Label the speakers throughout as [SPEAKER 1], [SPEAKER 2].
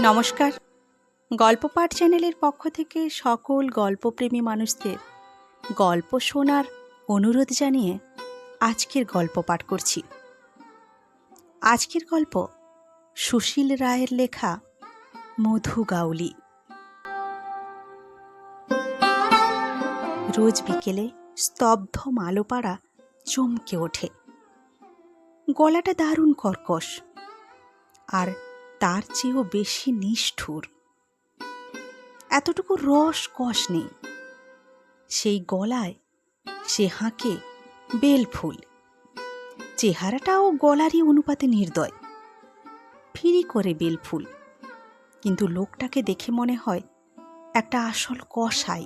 [SPEAKER 1] নমস্কার। গল্প পাঠ চ্যানেলের পক্ষ থেকে সকল গল্পপ্রেমী মানুষদের গল্প শোনার অনুরোধ জানিয়ে আজকের গল্প পাঠ করছি। আজকের গল্প সুশীল রায়ের লেখা মধু গাউলি। রোজ বিকেলে স্তব্ধ মালোপাড়া চমকে ওঠে। গলাটা দারুণ কর্কশ, আর তার চেয়েও বেশি নিষ্ঠুর। এতটুকু রস কষ নেই। সেই গলায় সে হাঁকে বেলফুল। চেহারাটাও গলারই অনুপাতে নির্দয়, ফিরি করে বেলফুল। কিন্তু লোকটাকে দেখে মনে হয় একটা আসল কসাই।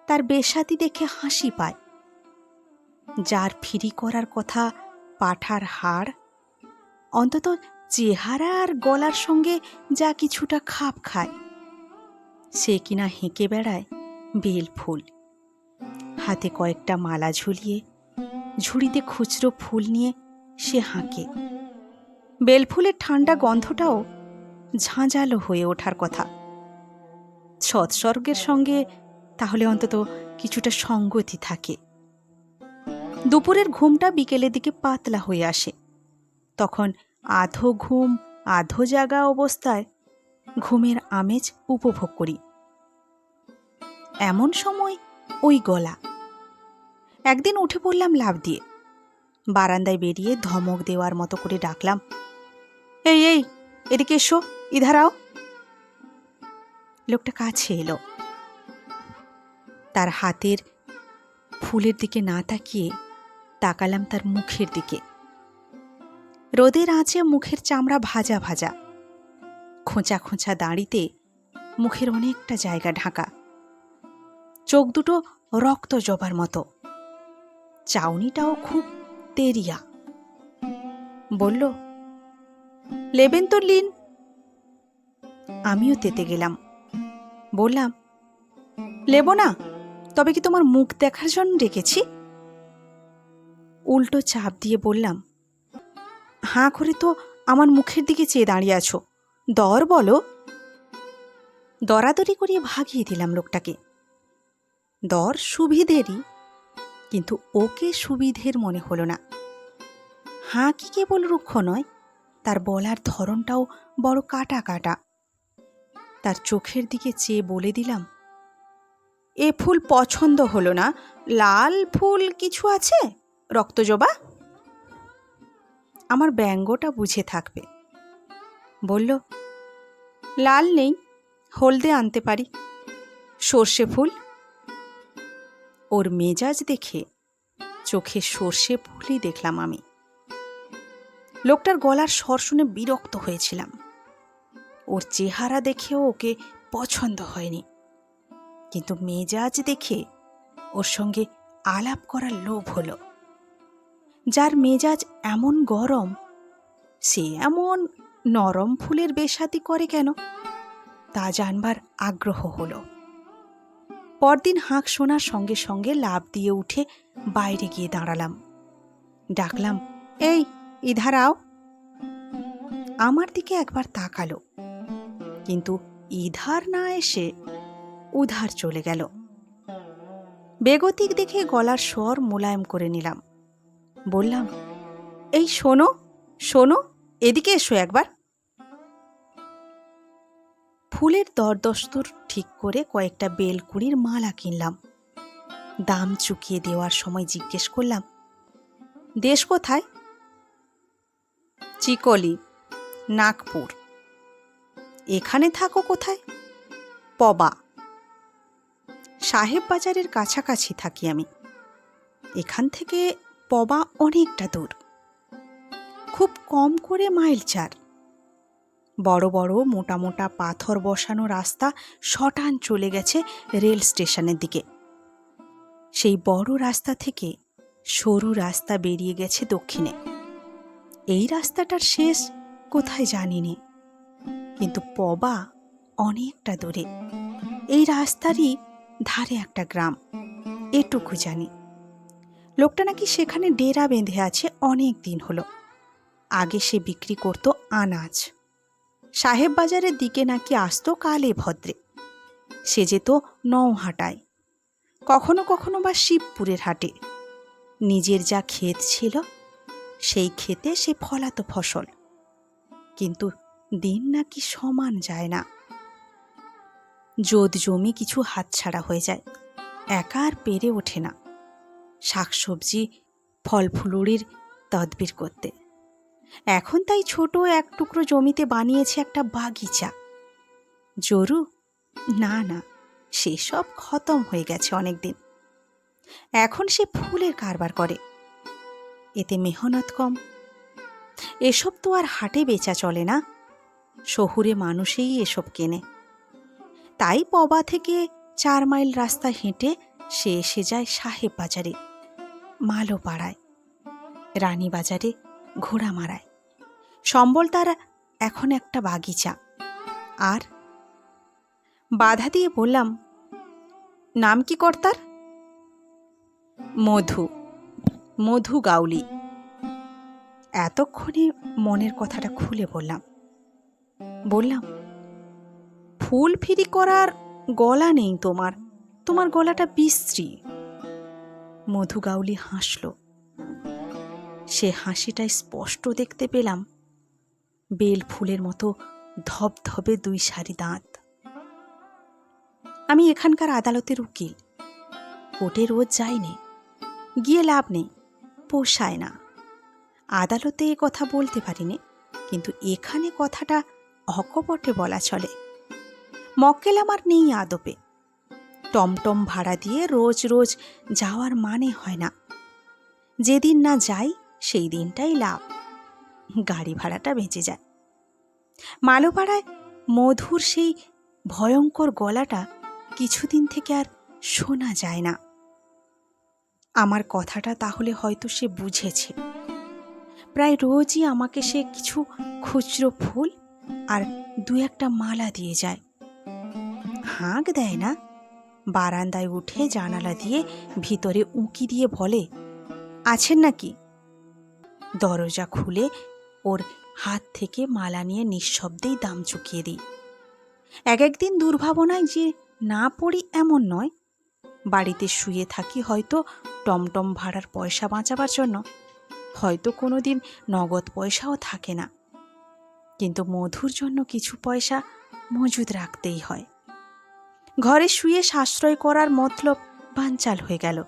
[SPEAKER 1] তার বেশাতি দেখে হাসি পায়। যার ফিরি করার কথা পাঠার হাড়, অন্তত চেহারা আর গলার সঙ্গে যা কিছুটা খাপ খায়, সে কিনা হেঁকে বেড়ায় বেলফুল। হাতে কয়েকটা মালা ঝুলিয়ে, ঝুড়িতে খুচরো ফুল নিয়ে সে হাঁকে। বেলফুলের ঠান্ডা গন্ধটাও ঝাঁঝালো হয়ে ওঠার কথা। সৎস্বর্গের সঙ্গে তাহলে অন্তত কিছুটা সঙ্গতি থাকে। দুপুরের ঘুমটা বিকেলের দিকে পাতলা হয়ে আসে। তখন আধো ঘুম আধো জাগা অবস্থায় ঘুমের আমেজ উপভোগ করি। এমন সময় ওই গলা। একদিন উঠে পড়লাম লাফ দিয়ে। বারান্দায় বেরিয়ে ধমক দেওয়ার মতো করে ডাকলাম, এই এই এদিকে এসো, ইধার আও। লোকটা কাছে এলো। তার হাতের ফুলের দিকে না তাকিয়ে তাকালাম তার মুখের দিকে। রোদের আঁচে মুখের চামড়া ভাজা ভাজা, খোঁচা খোঁচা দাড়িতে মুখের অনেকটা জায়গা ঢাকা। চোখ দুটো রক্ত জবার মতো। চাউনিটাও খুব তেরিয়া। বলল, লেবেন তো লিন। আমিও তেতে গেলাম। বললাম, লেব না, তবে কি তোমার মুখ দেখার জন্য ডেকেছি? উল্টো চাপ দিয়ে বললাম, হাঁ করে তো আমার মুখের দিকে চেয়ে দাঁড়িয়ে আছো, দর বলো। দরাদরি করিয়ে ভাগিয়ে দিলাম লোকটাকে। দর সুবিধেরই, কিন্তু ওকে সুবিধের মনে হলো না। হাঁ কি কেবল রুক্ষ নয়, তার বলার ধরনটাও বড় কাটা কাটা। তার চোখের দিকে চেয়ে বলে দিলাম, এ ফুল পছন্দ হলো না, লাল ফুল কিছু আছে রক্তজবা? আমার ব্যঙ্গটা বুঝে থাকবে। বলল, লাল নেই, হলদে আনতে পারি। সর্ষে ফুল? ওর মেজাজ দেখে চোখে সর্ষে ফুলই দেখলাম আমি। লোকটার গলার স্বর শুনে বিরক্ত হয়েছিলাম। ওর চেহারা দেখেও ওকে পছন্দ হয়নি, কিন্তু মেজাজ দেখে ওর সঙ্গে আলাপ করার লোভ হলো। যার মেজাজ এমন গরম, সে এমন নরম ফুলের বেশাতি করে কেন, তা জানবার আগ্রহ হলো। পরদিন হাঁক শোনার সঙ্গে সঙ্গে লাফ দিয়ে উঠে বাইরে গিয়ে দাঁড়ালাম। ডাকলাম, এই ইধার আও। আমার দিকে একবার তাকালো, কিন্তু ইধার না এসে উধার চলে গেল। বেগতিক দেখে গলার স্বর মোলায়েম করে নিলাম। বললাম, এই শোনো শোনো, এদিকে এসো একবার। ফুলের দরদস্তুর ঠিক করে কয়েকটা বেলকুড়ির মালা কিনলাম। দাম চুকিয়ে দেওয়ার সময় জিজ্ঞেস করলাম, দেশ কোথায়? চিকলি, নাগপুর। এখানে থাকো কোথায়? পবা। সাহেব বাজারের কাছাকাছি থাকি আমি। এখান থেকে পবা অনেকটা দূর, খুব কম করে মাইল 4। বড় বড় মোটা মোটা পাথর বসানো রাস্তা শটান চলে গেছে রেল স্টেশনের দিকে। সেই বড় রাস্তা থেকে সরু রাস্তা বেরিয়ে গেছে দক্ষিণে। এই রাস্তাটার শেষ কোথায় জানিনি, কিন্তু পবা অনেকটা দূরে। এই রাস্তারই ধারে একটা গ্রাম, এটুকু জানি। লোকটা নাকি সেখানে ডেরা বেঁধে আছে অনেক দিন হলো। আগে সে বিক্রি করত আনাজ। সাহেব বাজারের দিকে নাকি আসতো কালে ভদ্রে। সে যেত নওহাটায়, কখনো কখনো বা শিবপুরের হাটে। নিজের যা ক্ষেত ছিল সেই ক্ষেতে সে ফলাতো ফসল, কিন্তু দিন নাকি সমান যায় না। জোদ জমি কিছু হাতছাড়া হয়ে যায়, একা আর পেরে ওঠে না শাকসবজি ফল ফুলুরির তদবির করতে। এখন তাই ছোট এক টুকরো জমিতে বানিয়েছে একটা বাগিচা। জরু না না, সেসব খতম হয়ে গেছে অনেকদিন। এখন সে ফুলের কারবার করে, এতে মেহনত কম। এসব তো আর হাটে বেচা চলে না, শহুরে মানুষেই এসব কেনে। তাই পবা থেকে 4 মাইল রাস্তা হেঁটে সে এসে যায় সাহেব বাজারে, মালোপাড়ায়, রানীবাজারে, ঘোড়ামারায়। সম্বল তার এখন একটা বাগিচা। আর বাধা দিয়ে বললাম, নাম কি কর্তার? মধু, মধু গাউলি। এতক্ষণে মনের কথাটা খুলে বললাম, ফুল ফিরি করার গলা নেই তোমার, তোমার গলাটা বিশ্রী। মধু গাউলি হাসল। সে হাসিটায় স্পষ্ট দেখতে পেলাম বেল ফুলের মতো ধবধবে 2 সারি দাঁত। আমি এখানকার আদালতের উকিল, কোর্টে রোজ যাইনি, গিয়ে লাভ নেই, পোষায় না। আদালতে এ কথা বলতে পারিনি, কিন্তু এখানে কথাটা অকপটে বলা চলে। মক্কেল আমার নেই আদপে। টমটম ভাড়া দিয়ে রোজ রোজ যাওয়ার মানে হয় না। যেদিন না যাই সেই দিনটাই লাভ, গাড়ি ভাড়াটা বেঁচে যায়। মালোপাড়ায় মধুর সেই ভয়ঙ্কর গলাটা কিছুদিন থেকে আর শোনা যায় না। আমার কথাটা তাহলে হয়তো সে বুঝেছে। প্রায় রোজই আমাকে সে কিছু খুচরো ফুল আর 2-1টা মালা দিয়ে যায়। হাঁক দেয় না, বারান্দায় উঠে জানালা দিয়ে ভিতরে উঁকি দিয়ে বলে, আছেন নাকি? দরজা খুলে ওর হাত থেকে মালা নিয়ে নিঃশব্দেই দাম চুকিয়ে দিই। একদিন দুর্ভাবনায় যে না পড়ি এমন নয়, বাড়িতে শুয়ে থাকি হয়তো টমটম ভাড়ার পয়সা বাঁচাবার জন্য, হয়তো কোনোদিন নগদ পয়সাও থাকে না, কিন্তু মধুর জন্য কিছু পয়সা মজুদ রাখতেই হয়। ঘরে শুয়ে সাশ্রয় করার মতলব বানচাল হয়ে গেল।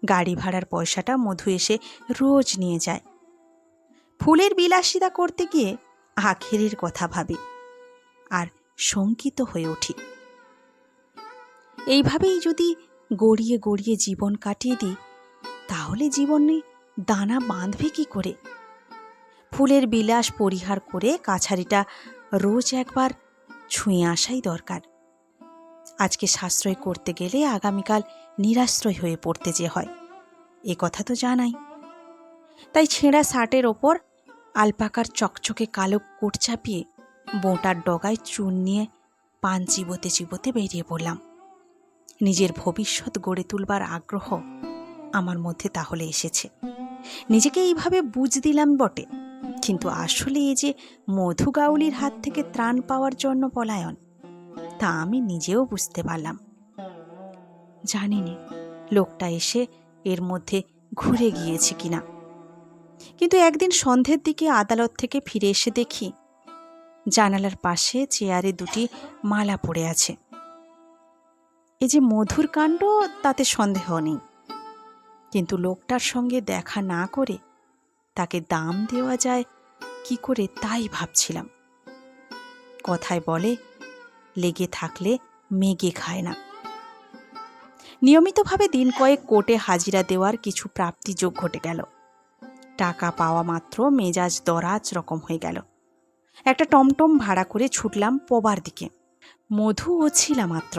[SPEAKER 1] গাড়ি ভাড়ার পয়সাটা মধু এসে রোজ নিয়ে যায়। ফুলের বিলাসিতা করতে গিয়ে আখেরের কথা ভাবি আর শঙ্কিত হয়ে উঠি। এইভাবেই যদি গড়িয়ে গড়িয়ে জীবন কাটিয়ে দিই, তাহলে জীবনে দানা বাঁধবে কি করে? ফুলের বিলাস পরিহার করে কাছারিটা রোজ একবার ছুঁয়ে আসাই দরকার। আজকে সাশ্রয় করতে গেলে আগামীকাল নিরাশ্রয় হয়ে পড়তে যে হয়, এ কথা তো জানাই। তাই ছেঁড়া শার্টের ওপর আলপাকার চকচকে কালো কোট চাপিয়ে বোঁটার ডগায় চুন নিয়ে পান চিবোতে চিবোতে বেরিয়ে পড়লাম। নিজের ভবিষ্যৎ গড়ে তুলবার আগ্রহ আমার মধ্যে তাহলে এসেছে। নিজেকে এইভাবে বুঝ দিলাম বটে, কিন্তু আসলে এই যে মধু গাউলির হাত থেকে ত্রাণ পাওয়ার জন্য পলায়ন, তা আমি নিজেও বুঝতে পারলাম। জানিনি লোকটা এসে এর মধ্যে ঘুরে গিয়েছে কিনা, কিন্তু একদিন সন্ধ্যের দিকে আদালত থেকে ফিরে এসে দেখি জানালার পাশে চেয়ারে 2টি মালা পড়ে আছে। এই যে মধুর কাণ্ড তাতে সন্দেহ নেই, কিন্তু লোকটার সঙ্গে দেখা না করে তাকে দাম দেওয়া যায় কি করে তাই ভাবছিলাম। কথায় বলে, লেগে থাকলে মেগে খায় না। নিয়মিতভাবে দিন কয়েক কোর্টে হাজিরা দেওয়ার কিছু প্রাপ্তিযোগ ঘটে গেল। টাকা পাওয়া মাত্র মেজাজ দরাজ রকম হয়ে গেল। একটা টমটম ভাড়া করে ছুটলাম পবার দিকে। মধু ও ছিল মাত্র।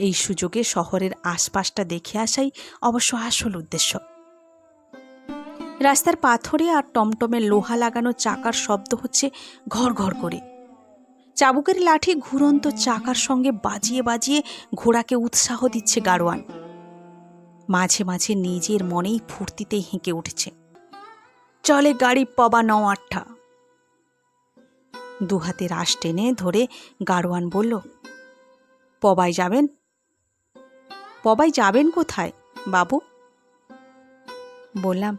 [SPEAKER 1] এই সুযোগে শহরের আশপাশটা দেখে আসাই অবশ্য আসল উদ্দেশ্য। রাস্তার পাথরে আর টমটমের লোহা লাগানো চাকার শব্দ হচ্ছে ঘর ঘর করে। চাবুকের লাঠি ঘুরন্ত চাকার সঙ্গে বাজিয়ে বাজিয়ে ঘোড়াকে উৎসাহ দিচ্ছে গাড়োয়ান। মাঝে মাঝে নিজের মনেই ফুর্তিতে হেঁকে উঠেছে, চলে গাড়ি পবা 9-8টা। দুহাতে রাশ টেনে ধরে গাড়োয়ান বলল, পবাই যাবেন? পবাই যাবেন কোথায় বাবু? বললাম,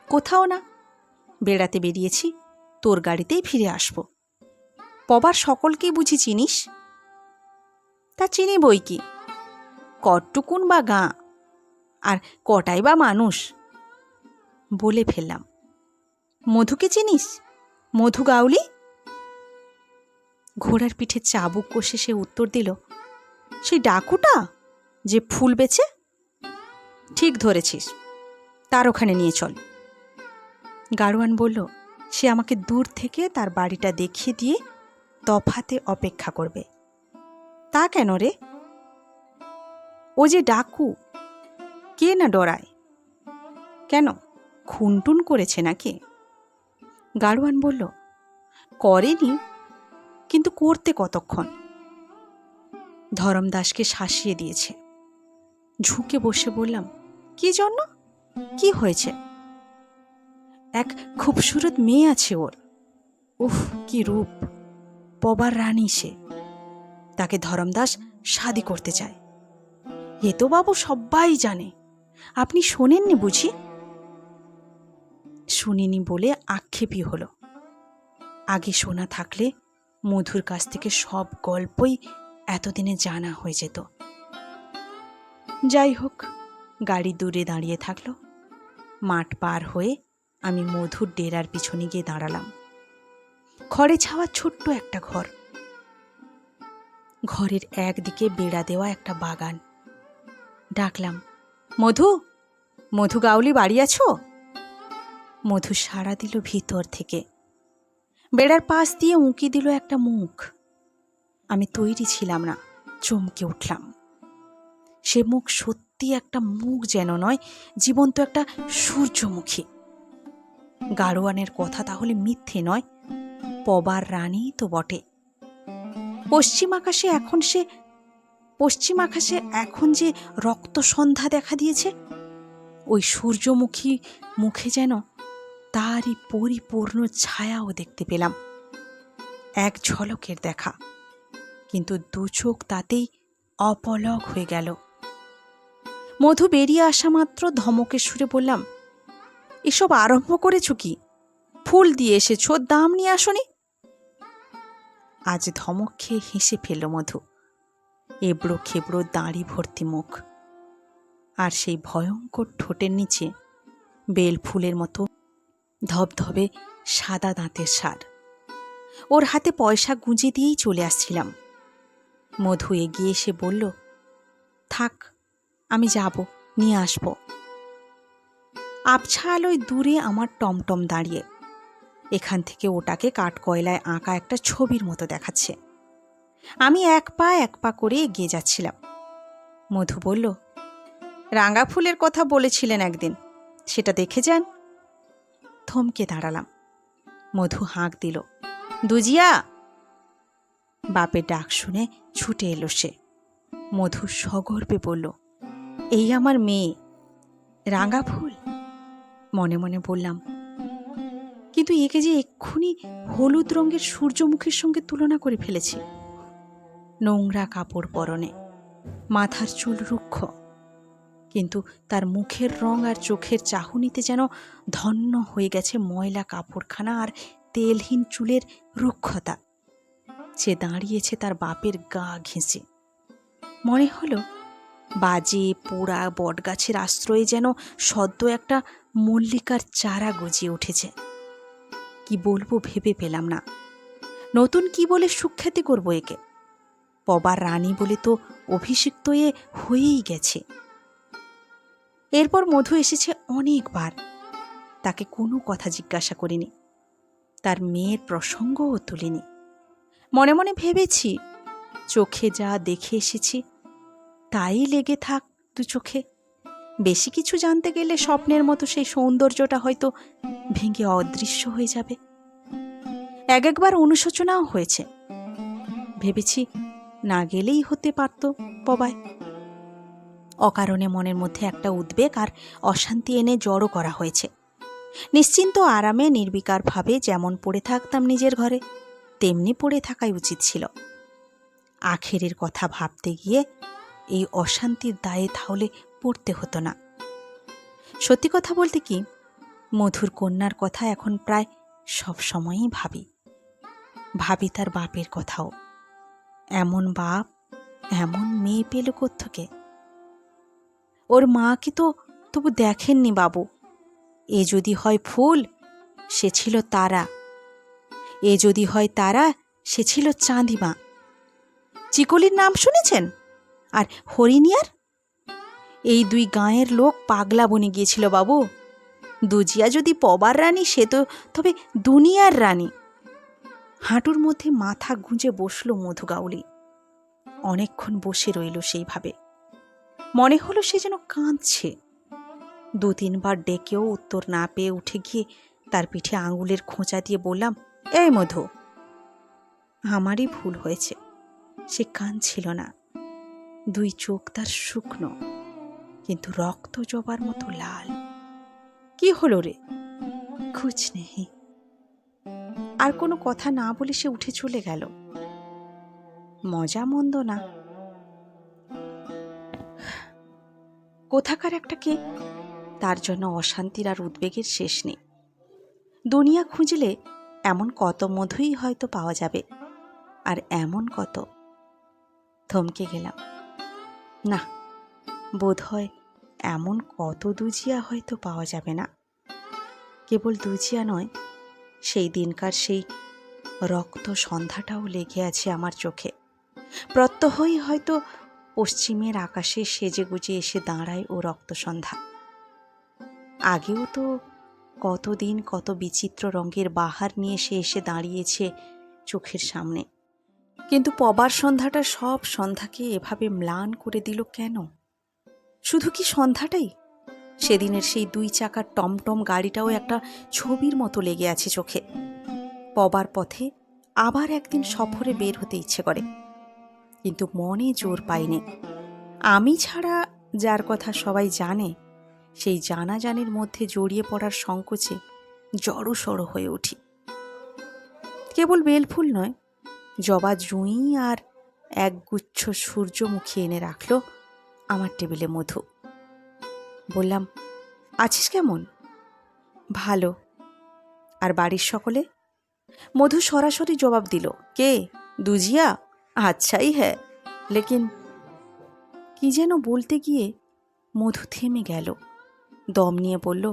[SPEAKER 1] কোথাও না, বেড়াতে বেরিয়েছি, তোর গাড়িতেই ফিরে আসব। পবার সকলকেই বুঝি চিনিস? তা চিনি বই কি, কটটুকুন বা গাঁ, আর কটাই বা মানুষ। বলে ফেললাম, মধুকে চিনিস? মধু গাউলি? ঘোড়ার পিঠে চাবুক কষে সে উত্তর দিল, সেই ডাকুটা যে ফুল বেচে? ঠিক ধরেছিস, তার ওখানে নিয়ে চল। গাড়োয়ান বলল, সে আমাকে দূর থেকে তার বাড়িটা দেখিয়ে দিয়ে তফাতে অপেক্ষা করবে। তা কেন রে? ও যে ডাকু, কে না ডরায়? কেন, খুনটুন করেছে নাকি? গাড়োয়ান বলল, করেনি, কিন্তু করতে কতক্ষণ। ধরমদাসকে শাসিয়ে দিয়েছে। ঝুঁকে বসে বললাম, কি জন্য, কি হয়েছে? এক খুবসুরত মেয়ে আছে ওর, উফ কি রূপ, পবার রানী সে। তাকে ধরমদাস শাদি করতে চায়। এ তো বাবু সবাই জানে, আপনি শোনেননি বুঝি? শুনিনি বলে আক্ষেপই হলো। আগে শোনা থাকলে মধুর কাছ থেকে সব গল্পই এতদিনে জানা হয়ে যেত। যাই হোক, গাড়ি দূরে দাঁড়িয়ে থাকলো। মাঠ পার হয়ে আমি মধুর ডেরার পিছনে গিয়ে দাঁড়ালাম। খড়ে ছাওয়া ছোট্ট একটা ঘর। ঘরের একদিকে বেড়া দেওয়া একটা বাগান। ডাকলাম, মধু, মধু গাউলি বাড়ি আছো? মধু সাড়া দিল ভিতর থেকে। বেড়ার পাশ দিয়ে উঁকি দিল একটা মুখ। আমি তৈরি ছিলাম না, চমকে উঠলাম। সে মুখ সত্যি একটা মুখ যেন নয়, জীবন্ত একটা সূর্যমুখী। গাড়োয়ানের কথা তাহলে মিথ্যে নয়, পবার রানী তো বটে। পশ্চিম আকাশে এখন যে রক্ত সন্ধ্যা দেখা দিয়েছে, ওই সূর্যমুখী মুখে যেন তারই পরিপূর্ণ ছায়াও দেখতে পেলাম। এক ঝলকের দেখা, কিন্তু দু চোখ তাতেই অপলক হয়ে গেল। মধু বেরিয়ে আসা মাত্র ধমকের সুরে বললাম, এসব আরম্ভ করেছ কি? ফুল দিয়ে এসেছ, দাম নিয়ে আসনি? আজ ধমক খেয়ে হেসে ফেলল মধু। এবড়ো খেবড়ো দাড়ি ভর্তি মুখ, আর সেই ভয়ঙ্কর ঠোঁটের নিচে বেল ফুলের মতো ধবধবে সাদা দাঁতের সার। ওর হাতে পয়সা গুঁজে দিয়েই চলে আসছিলাম। মধু এগিয়ে এসে বলল, থাক, আমি যাব, নিয়ে আসব। আবছা আলোয় দূরে আমার টমটম দাঁড়িয়ে, এখান থেকে ওটাকে কাঠকয়লায় আঁকা একটা ছবির মতো দেখাচ্ছে। আমি এক পা করে এগিয়ে যাচ্ছিলাম। মধু বলল, রাঙা ফুলের কথা বলেছিলেন একদিন, সেটা দেখে যান। থমকে দাঁড়ালাম। মধু হাঁক দিল, দুজিয়া। বাপের ডাক শুনে ছুটে এলো সে। মধু সগর্বে বলল, এই আমার মেয়ে, রাঙা ফুল। মনে মনে বললাম, কিন্তু একে যে এক্ষুনি হলুদ রঙের সূর্যমুখীর সঙ্গে তুলনা করে ফেলেছি। নোংরা কাপড় পরনে, মাথার চুল রুক্ষ, কিন্তু তার মুখের রং আর চোখের চাহনিতে যেন ধন্য হয়ে গেছে ময়লা কাপড়খানা আর তেলহীন চুলের রুক্ষতা। সে দাঁড়িয়েছে তার বাপের গা ঘেঁষে। মনে হলো বাজে পোড়া বটগাছের আশ্রয়ে যেন সদ্য একটা মল্লিকার চারা গজিয়ে উঠেছে। কি বলবো ভেবে পেলাম না। নতুন কি বলে সুখ্যাতি করব একে? পবার রানী বলে তো অভিষিক্ত হয়েই গেছে। এরপর মধু এসেছে অনেকবার, তাকে কোনো কথা জিজ্ঞাসা করিনি, তার মেয়ের প্রসঙ্গও তুলিনি। মনে মনে ভেবেছি, চোখে যা দেখে এসেছি তাই লেগে থাক দু চোখে। বেশি কিছু জানতে গেলে স্বপ্নের মতো সেই সৌন্দর্যটা হয়তো ভেঙে অদৃশ্য হয়ে যাবে। একবার অনুশোচনাও হয়েছে, ভেবেছি না গেলেই হতে পারত পবায়। অকারণে মনের মধ্যে একটা উদ্বেগ আর অশান্তি এনে জড়ো করা হয়েছে। নিশ্চিন্ত আরামে নির্বিকারভাবে যেমন পড়ে থাকতাম নিজের ঘরে, তেমনি পড়ে থাকাই উচিত ছিল। আখেরের কথা ভাবতে গিয়ে এই অশান্তির দায়ে তাহলে পড়তে হতো না। সত্যি কথা বলতে কি, মধুর কন্যার কথা এখন প্রায় সব সময়ই ভাবি তার বাপের কথাও। এমন বাপ, এমন মেয়ে পেল কোত্থেকে? ওর মাকে তো তবু দেখেননি বাবু। এ যদি হয় ফুল, সে ছিল তারা। এ যদি হয় তারা, সে ছিল চাঁদিমা। চিকলির নাম শুনেছেন? আর হরিণিয়ার? এই দুই গাঁয়ের লোক পাগলা বনে গিয়েছিল বাবু। দুজিয়া যদি পবার রানী, সে তো তবে দুনিয়ার রানী। হাঁটুর মধ্যে মাথা গুঁজে বসল মধু গাউলি। অনেকক্ষণ বসে রইল সেইভাবে। মনে হলো সে যেন কাঁদছে। 2-3 বার ডেকেও উত্তর না পেয়ে উঠে গিয়ে তার পিঠে আঙুলের খোঁচা দিয়ে বললাম, এই মধু, আমারই ভুল হয়েছে। সে কাঁদছিল না। 2 চোখ তার শুকনো, কিন্তু রক্ত জবার মতো লাল। কি হলো রে? কুছ নেই। আর কোনো কথা না বলে সে উঠে চলে গেল। মজা মন্দ না। কোথাকার একটা কে, তার জন্য অশান্তির আর উদ্বেগের শেষ নেই। দুনিয়া খুঁজলে এমন কত মধুই হয়তো পাওয়া যাবে, আর এমন কত। থমকে গেলাম। না, বোধ হয় এমন কত দুজিয়া হয়তো পাওয়া যাবে না। কেবল দুজিয়া নয়, সেই দিনকার সেই রক্ত সন্ধ্যাটাও লেগে আছে আমার চোখে। প্রত্যহই হয়তো পশ্চিমের আকাশে সেজে গুজে এসে দাঁড়ায় ও রক্তসন্ধ্যা। আগেও তো কতদিন কত বিচিত্র রঙের বাহার নিয়ে সে এসে দাঁড়িয়েছে চোখের সামনে। কিন্তু পবার সন্ধ্যাটা সব সন্ধ্যাকে এভাবে ম্লান করে দিল কেন? শুধু কি সন্ধ্যাটাই? সেদিনের সেই 2 চাকার টমটম গাড়িটাও একটা ছবির মতো লেগে আছে চোখে। পবার পথে আবার একদিন সফরে বের হতে ইচ্ছে করে, কিন্তু মনে জোর পাইনি। আমি ছাড়া যার কথা সবাই জানে, সেই জানাজানির মধ্যে জড়িয়ে পড়ার সংকোচে জড়সড় হয়ে উঠি। কেবল বেলফুল নয়, জবা জুঁই আর একগুচ্ছ সূর্যমুখী এনে রাখল আমার টেবিলে মধু। বললাম, আছিস কেমন? ভালো। আর বাড়ির সকলে? মধু সরাসরি জবাব দিল, কে? দুজিয়া? আচ্ছাই হ্যাঁ, লেকিন। কি যেন বলতে গিয়ে মধু থেমে গেল। দম নিয়ে বলল,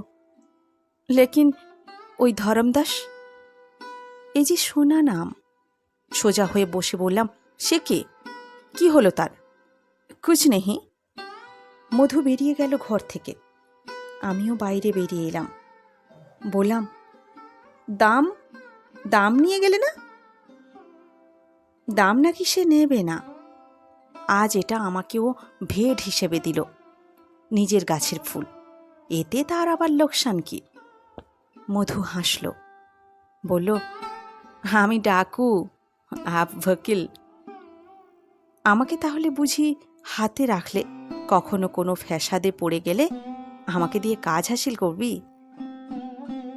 [SPEAKER 1] লেকিন ওই ধরমদাস। এই যে শোনা নাম। সোজা হয়ে বসে বললাম, সে কে? কি হলো তার? কুছ নেহি। মধু বেরিয়ে গেল ঘর থেকে। আমিও বাইরে বেরিয়ে এলাম। বললাম, দাম দাম নিয়ে গেলে না? দাম নাকি সে নেবে না। আজ এটা আমাকেও ভেট হিসেবে দিল। নিজের গাছের ফুল, এতে তার আবার লোকসান কি? মধু হাসল, বলল, আমি ডাকু, আপ ভকিল। আমাকে তাহলে বুঝি হাতে রাখলে, কখনো কোনো ফ্যাসাদে পড়ে গেলে আমাকে দিয়ে কাজ হাসিল করবি?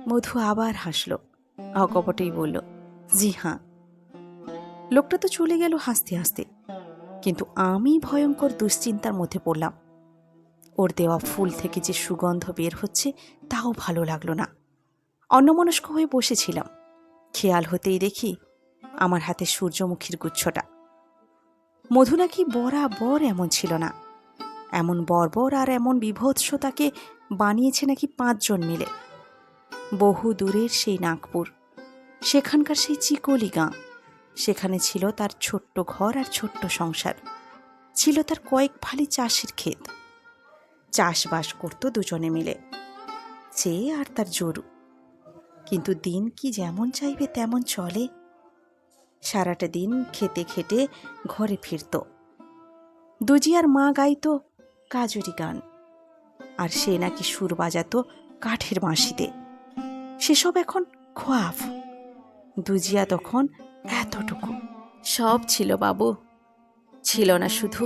[SPEAKER 1] মধু আবার হাসল, অকপটেই বলল, জি হ্যাঁ। লোকটা তো চলে গেল হাসতে হাসতে, কিন্তু আমি ভয়ঙ্কর দুশ্চিন্তার মধ্যে পড়লাম। ওর দেওয়া ফুল থেকে যে সুগন্ধ বের হচ্ছে তাও ভালো লাগলো না। অন্যমনস্ক হয়ে বসেছিলাম। খেয়াল হতেই দেখি আমার হাতে সূর্যমুখীর গুচ্ছটা। মধু নাকি বরাবর এমন ছিল না। এমন বর্বর আর এমন বিভৎসতাকে বানিয়েছে নাকি 5 জন মিলে। বহু দূরের সেই নাগপুর, সেখানকার সেই চিকলি গাঁ, সেখানে ছিল তার ছোট্ট ঘর আর ছোট্ট সংসার। ছিল তার কয়েক ফালি চাষের ক্ষেত। চাষবাস করত দুজনে মিলে, সে আর তার জরু। কিন্তু দিন কি যেমন চাইবে তেমন চলে। সারাটা দিন খেতে খেটে ঘরে ফিরত। দুজিয়ার মা গাইত কাজরি গান, আর সে নাকি সুর বাজাত কাঠের বাঁশিতে। সেসব এখন খোয়াব। দুজিয়া তখন এতটুকু সব ছিল বাবু, ছিল না শুধু।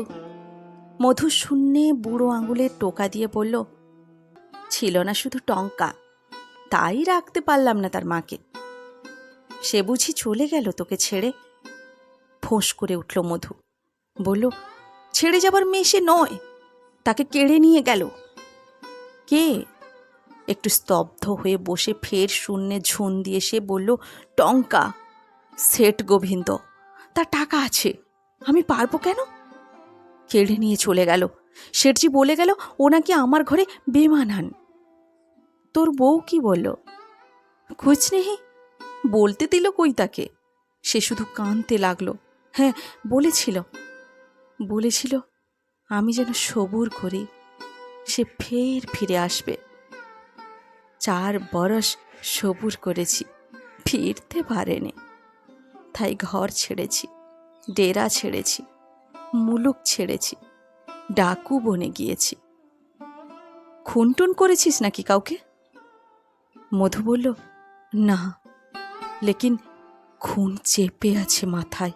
[SPEAKER 1] মধু শূন্যে বুড়ো আঙুলের টোকা দিয়ে বলল, ছিল না শুধু টঙ্কা, তাই রাখতে পারলাম না তার মাকে। সে বুঝি চলে গেল তোকে ছেড়ে? ফোঁস করে উঠল মধু। বলল, ছেড়ে যাবার মেয়ে সে নয়, তাকে কেড়ে নিয়ে গেল। কে? একটু স্তব্ধ হয়ে বসে ফের শূন্যে ঝুন দিয়ে সে বলল, টঙ্কা, সেট গোবিন্দ, তার টাকা আছে, আমি পারবো কেন? কেড়ে নিয়ে চলে গেল। শেঠজি বলে গেল ও নাকি আমার ঘরে বেমানান। তোর বউ কি বলল? কুছ নেহি, বলতে দিল কই তাকে, সে শুধু কাঁদতে লাগলো। হ্যাঁ, বলেছিল আমি যেন সবুর করি, সে ফের ফিরে আসবে। 4 বরস সবুর করেছি, ফিরতে পারেনি। তাই ঘর ছেড়েছি, ডেরা ছেড়েছি, মুলুক ছেড়েছি, ডাকু বনে গিয়েছি। খুনটুন করেছিস নাকি কাউকে? মধু বলল, না, লেকিন খুন চেপে আছে মাথায়,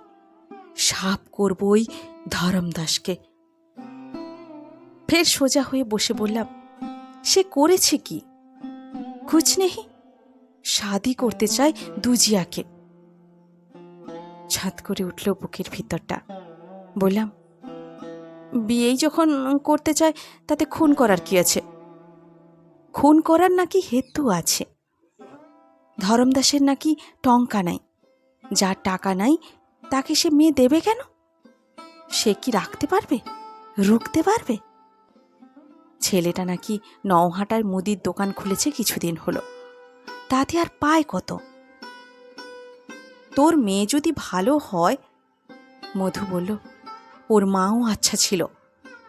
[SPEAKER 1] সাপ করব ওই ধরমদাসকে। ফের সোজা হয়ে বসে বললাম, সে করেছে কি? কুছ নেহি, শাদি করতে চায় দুজিয়াকে। ছাদ করে উঠল বুকের ভিতরটা। বললাম, বিয়েই যখন করতে চায় তাতে খুন করার কি আছে? খুন করার নাকি হেতু আছে। ধরমদাসের নাকি টঙ্কা নাই, যার টাকা নাই তাকে সে মেয়ে দেবে কেন? সে কি রাখতে পারবে, রুখতে পারবে? ছেলেটা নাকি নওহাটার মুদির দোকান খুলেছে কিছুদিন হলো, তাতে আর পায় কত? তোর মেয়ে যদি ভালো হয়, মধু বলল, ওর মাও আচ্ছা ছিল,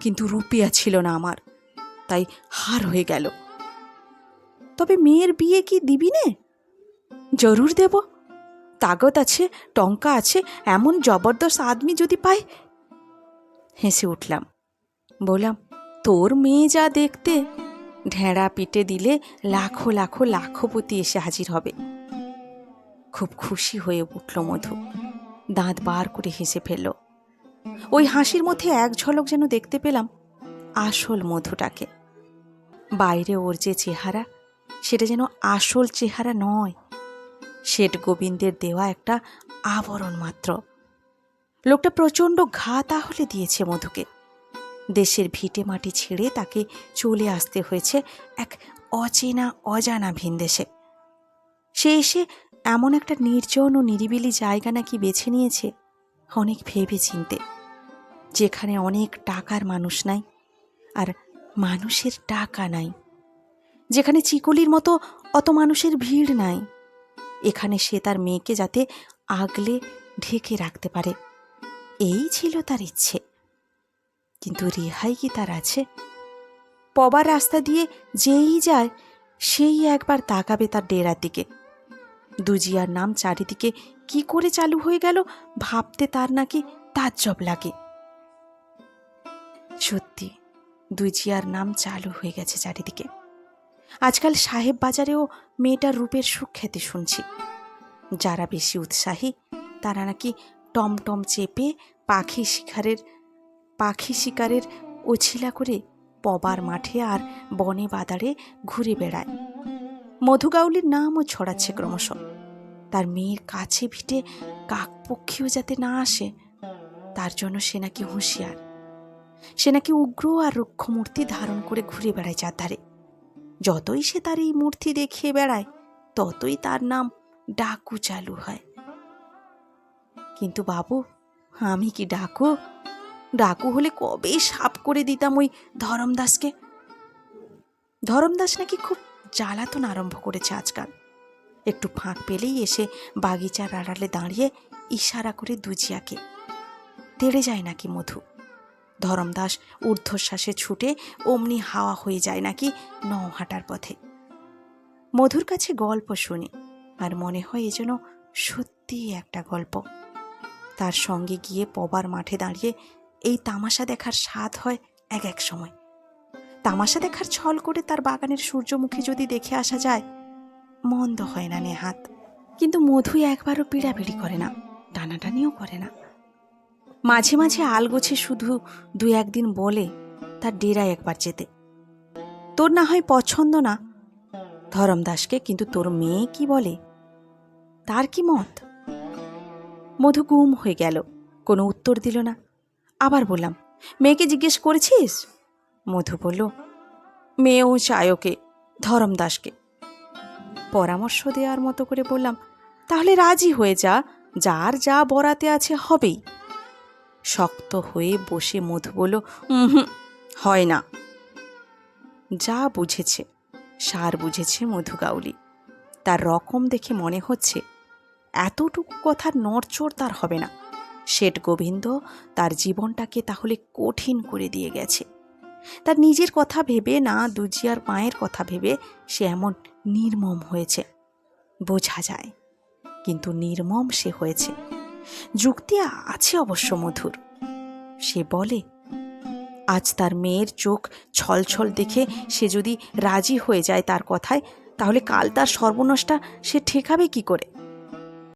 [SPEAKER 1] কিন্তু রুপিয়া ছিল না আমার, তাই হার হয়ে গেল। তবে মেয়ের বিয়ে কি দিবি নে? জরুর দেব, তাগত আছে, টঙ্কা আছে, এমন জবরদস্ত আদমি যদি পাই। হেসে উঠলাম। বললাম, তোর মেয়ে যা দেখতে, ঢেঁড়া পিটে দিলে লাখো লাখো লাখপতি এসে হাজির হবে। খুব খুশি হয়ে উঠল মধু, দাঁত বার করে হেসে ফেলল। ওই হাসির মধ্যে এক ঝলক যেন দেখতে পেলাম আসল মধুটাকে। বাইরে ওর যে চেহারা, সেটা যেন আসল চেহারা নয়, শেঠ গোবিন্দের দেওয়া একটা আবরণ মাত্র। লোকটা প্রচণ্ড ঘা তাহলে দিয়েছে মধুকে। দেশের ভিটে মাটি ছেড়ে তাকে চলে আসতে হয়েছে এক অচেনা অজানা ভিনদেশে। সে এসে এমন একটা নির্জন ও নিরিবিলি জায়গা নাকি বেছে নিয়েছে, অনেক ভেবে চিনতে, যেখানে অনেক টাকার মানুষ নাই আর মানুষের টাকা নাই, যেখানে চিকলির মতো অত মানুষের ভিড় নাই। এখানে সে তার মেয়েকে যাতে আগলে ঢেকে রাখতে পারে, এই ছিল তার ইচ্ছে। কিন্তু রেহাই কি তার আছে? পবার রাস্তা দিয়ে যেই যায় সেই একবার তাকাবে তার ডেরার দিকে। দুজিয়ার নাম চারিদিকে কি করে চালু হয়ে গেল ভাবতে তার নাকি তাজ্জব লাগে। সত্যি, দুজিয়ার নাম চালু হয়ে গেছে চারিদিকে। আজকাল সাহেব বাজারেও মেয়েটার রূপের সুখ্যাতি শুনছি। যারা বেশি উৎসাহী তারা নাকি টমটম চেপে পাখি শিকারের ওছিলা করে পবার মাঠে আর বনে বাদারে ঘুরে বেড়ায়। মধুগাউলির নামও ছড়াচ্ছে ক্রমশ। তার মেয়ের কাছে ভিটে কাকপক্ষীও যাতে না আসে, তার জন্য সে নাকি হুঁশিয়ার। সে নাকি উগ্র আর রুক্ষ মূর্তি ধারণ করে ঘুরে বেড়ায় চারধারে। যতই সে তার এই মূর্তি দেখিয়ে বেড়ায়, ততই তার নাম ডাকু চালু হয়। কিন্তু বাবু, আমি কি ডাকু? ডাকু হলে কবে সাপ করে দিতাম ওই ধরমদাসকে। ধরমদাস নাকি খুব জ্বালাতন আরম্ভ করেছে আজকাল। একটু ফাঁক পেলেই এসে বাগিচার আড়ালে দাঁড়িয়ে ইশারা করে দুজিয়াকে। তেড়ে যায় নাকি মধু। ধরমদাস ঊর্ধ্বশ্বাসে ছুটে অমনি হাওয়া হয়ে যায় নাকি নওহাটার পথে। মধুর কাছে গল্প শুনি আর মনে হয় এ যেন সত্যিই একটা গল্প। তার সঙ্গে গিয়ে পবার মাঠে দাঁড়িয়ে এই তামাশা দেখার স্বাদ হয় এক এক সময়। তামাশা দেখার ছল করে তার বাগানের সূর্যমুখী যদি দেখে আসা যায়, মন্দ হয় না নেহাত। কিন্তু মধু একবারও পিড়াপিড়ি করে না, টানাটানিও করে না। মাঝে মাঝে আলগোছে শুধু 2-1 দিন বলে তার ডেরায় একবার যেতে। তোর না হয় পছন্দ না ধরমদাসকে, কিন্তু তোর মেয়ে কি বলে? তার কি মত? মধু গুম হয়ে গেল, কোনো উত্তর দিল না। আবার বললাম, মেয়েকে জিজ্ঞেস করেছিস? মধু বলল, মেয়েও চায় ওকে, ধরমদাসকে। পরামর্শ দেওয়ার মতো করে বললাম, তাহলে রাজি হয়ে যা, যার যা বরাতে আছে হবেই। শক্ত হয়ে বসে মধু বলল, হয় না। যা বুঝেছে সার বুঝেছে মধু গাউলি। তার রকম দেখে মনে হচ্ছে এতটুকু কথার নড়চড় তার হবে না। শেঠ গোবিন্দ তার জীবনটাকে তাহলে কঠিন করে দিয়ে গেছে। তার নিজের কথা ভেবে না, দুজিয়ার মায়ের কথা ভেবে সে এমন নির্মম হয়েছে, বোঝা যায়। কিন্তু নির্মম সে হয়েছে। যুক্তি আছে অবশ্য মধুর। সে বলে, আজ তার মেয়ের চোখ ছলছল দেখে সে যদি রাজি হয়ে যায় তার কথায়, তাহলে কাল তার সর্বনাশটা সে ঠেকাবে কি করে?